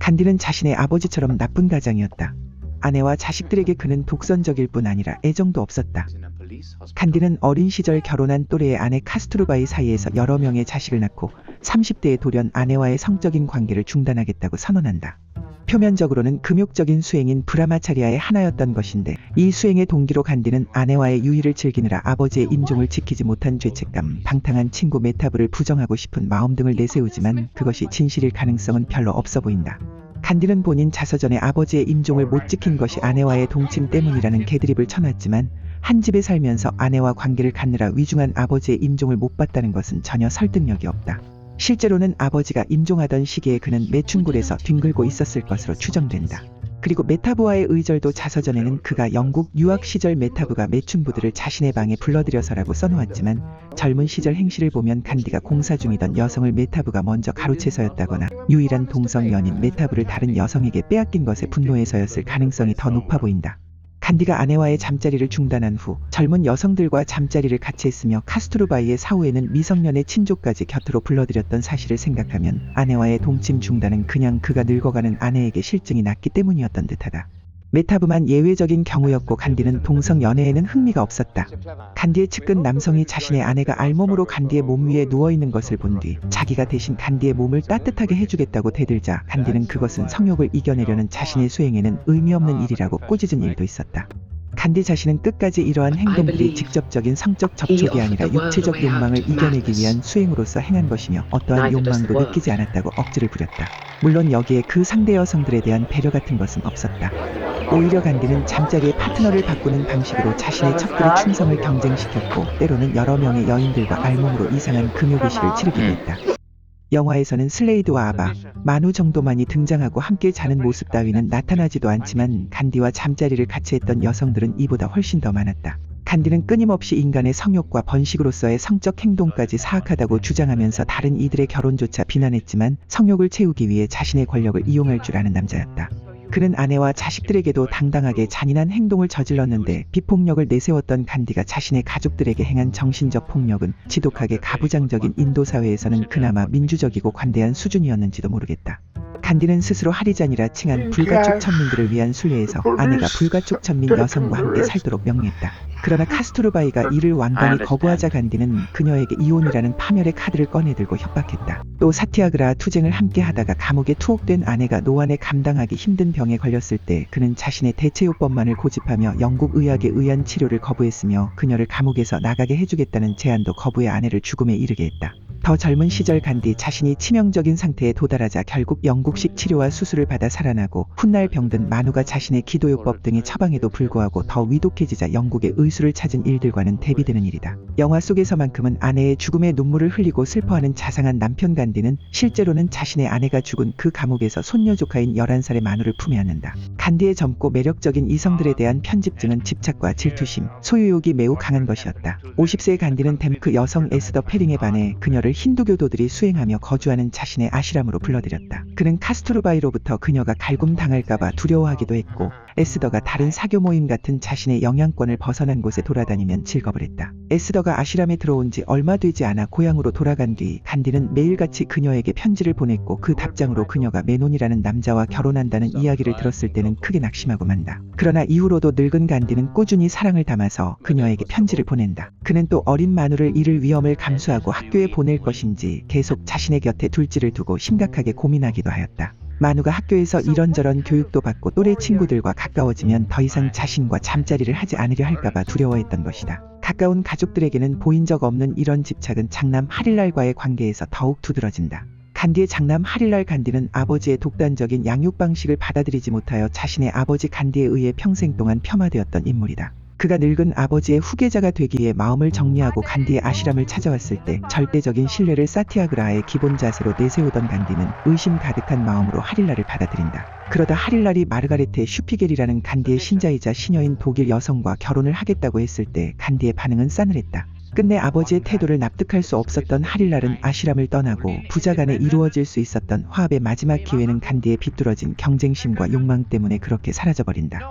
간디는 자신의 아버지처럼 나쁜 가장이었다. 아내와 자식들에게 그는 독선적일 뿐 아니라 애정도 없었다. 간디는 어린 시절 결혼한 또래의 아내 카스투르바이 사이에서 여러 명의 자식을 낳고 30대에 돌연 아내와의 성적인 관계를 중단하겠다고 선언한다. 표면적으로는 금욕적인 수행인 브라마차리아의 하나였던 것인데 이 수행의 동기로 간디는 아내와의 유의를 즐기느라 아버지의 임종을 지키지 못한 죄책감, 방탕한 친구 메타브를 부정하고 싶은 마음 등을 내세우지만 그것이 진실일 가능성은 별로 없어 보인다. 간디는 본인 자서전에 아버지의 임종을 못 지킨 것이 아내와의 동침 때문이라는 개드립을 쳐놨지만 한 집에 살면서 아내와 관계를 갖느라 위중한 아버지의 임종을 못 봤다는 것은 전혀 설득력이 없다. 실제로는 아버지가 임종하던 시기에 그는 매춘굴에서 뒹굴고 있었을 것으로 추정된다. 그리고 메타브와의 의절도 자서전에는 그가 영국 유학 시절 메타브가 매춘부들을 자신의 방에 불러들여서라고 써놓았지만 젊은 시절 행실을 보면 간디가 공사 중이던 여성을 메타브가 먼저 가로채서였다거나 유일한 동성 연인 메타브를 다른 여성에게 빼앗긴 것에 분노해서였을 가능성이 더 높아 보인다. 간디가 아내와의 잠자리를 중단한 후 젊은 여성들과 잠자리를 같이 했으며 카스투르바이의 사후에는 미성년의 친족까지 곁으로 불러들였던 사실을 생각하면 아내와의 동침 중단은 그냥 그가 늙어가는 아내에게 실증이 났기 때문이었던 듯하다. 메타브만 예외적인 경우였고 간디는 동성 연애에는 흥미가 없었다. 간디의 측근 남성이 자신의 아내가 알몸으로 간디의 몸 위에 누워있는 것을 본 뒤 자기가 대신 간디의 몸을 따뜻하게 해주겠다고 대들자 간디는 그것은 성욕을 이겨내려는 자신의 수행에는 의미 없는 일이라고 꾸짖은 일도 있었다. 간디 자신은 끝까지 이러한 행동들이 직접적인 성적 접촉이 아니라 육체적 욕망을 이겨내기 위한 수행으로서 행한 것이며 어떠한 욕망도 느끼지 않았다고 억지를 부렸다. 물론 여기에 그 상대 여성들에 대한 배려 같은 것은 없었다. 오히려 간디는 잠자리의 파트너를 바꾸는 방식으로 자신의 척들의 충성을 경쟁시켰고 때로는 여러 명의 여인들과 알몸으로 이상한 금욕의식을 치르기도 했다. 영화에서는 슬레이드와 아바, 마누 정도만이 등장하고 함께 자는 모습 따위는 나타나지도 않지만 간디와 잠자리를 같이 했던 여성들은 이보다 훨씬 더 많았다. 간디는 끊임없이 인간의 성욕과 번식으로서의 성적 행동까지 사악하다고 주장하면서 다른 이들의 결혼조차 비난했지만 성욕을 채우기 위해 자신의 권력을 이용할 줄 아는 남자였다. 그는 아내와 자식들에게도 당당하게 잔인한 행동을 저질렀는데 비폭력을 내세웠던 간디가 자신의 가족들에게 행한 정신적 폭력은 지독하게 가부장적인 인도 사회에서는 그나마 민주적이고 관대한 수준이었는지도 모르겠다. 간디는 스스로 하리잔이라 칭한 불가촉 천민들을 위한 순례에서 아내가 불가촉 천민 여성과 함께 살도록 명령했다. 그러나 카스투르바이가 이를 완전히 거부하자 간디는 그녀에게 이혼이라는 파멸의 카드를 꺼내들고 협박했다. 또 사티아그라 투쟁을 함께 하다가 감옥에 투옥된 아내가 노안에 감당하기 힘든 병에 걸렸을 때 그는 자신의 대체요법만을 고집하며 영국 의학에 의한 치료를 거부했으며 그녀를 감옥에서 나가게 해주겠다는 제안도 거부해 아내를 죽음에 이르게 했다. 더 젊은 시절 간디 자신이 치명적인 상태에 도달하자 결국 영국식 치료와 수술을 받아 살아나고 훗날 병든 마누가 자신의 기도요법 등의 처방에도 불구하고 더 위독해지자 영국의 의술을 찾은 일들과는 대비되는 일이다. 영화 속에서만큼은 아내의 죽음에 눈물을 흘리고 슬퍼하는 자상한 남편 간디는 실제로는 자신의 아내가 죽은 그 감옥에서 손녀 조카인 11살의 마누를 품에 안는다. 간디의 젊고 매력적인 이성들에 대한 편집증은 집착과 질투심, 소유욕이 매우 강한 것이었다. 50세의 간디는 댐크 여성 에스더 페링에 반해 그녀를 힌두교도들이 수행하며 거주하는 자신의 아시람으로 불러들였다. 그는 카스투르바이로부터 그녀가 갈굼당할까봐 두려워하기도 했고 에스더가 다른 사교 모임 같은 자신의 영향권을 벗어난 곳에 돌아다니면 질겁을 했다. 에스더가 아시람에 들어온 지 얼마 되지 않아 고향으로 돌아간 뒤 간디는 매일같이 그녀에게 편지를 보냈고 그 답장으로 그녀가 메논이라는 남자와 결혼한다는 이야기를 들었을 때는 크게 낙심하고 만다. 그러나 이후로도 늙은 간디는 꾸준히 사랑을 담아서 그녀에게 편지를 보낸다. 그는 또 어린 마누를 잃을 위험을 감수하고 학교에 보낼 것인지 계속 자신의 곁에 둘지를 두고 심각하게 고민하기도 하였다. 마누가 학교에서 이런저런 교육도 받고 또래 친구들과 가까워지면 더 이상 자신과 잠자리를 하지 않으려 할까봐 두려워했던 것이다. 가까운 가족들에게는 보인 적 없는 이런 집착은 장남 하릴랄과의 관계에서 더욱 두드러진다. 간디의 장남 하릴랄 간디는 아버지의 독단적인 양육 방식을 받아들이지 못하여 자신의 아버지 간디에 의해 평생 동안 폄하되었던 인물이다. 그가 늙은 아버지의 후계자가 되기 위해 마음을 정리하고 간디의 아시람을 찾아왔을 때 절대적인 신뢰를 사티아그라의 기본 자세로 내세우던 간디는 의심 가득한 마음으로 하릴랄을 받아들인다. 그러다 하릴랄이 마르가레테 슈피겔이라는 간디의 신자이자 시녀인 독일 여성과 결혼을 하겠다고 했을 때 간디의 반응은 싸늘했다. 끝내 아버지의 태도를 납득할 수 없었던 하릴랄은 아시람을 떠나고 부자간에 이루어질 수 있었던 화합의 마지막 기회는 간디의 비뚤어진 경쟁심과 욕망 때문에 그렇게 사라져버린다.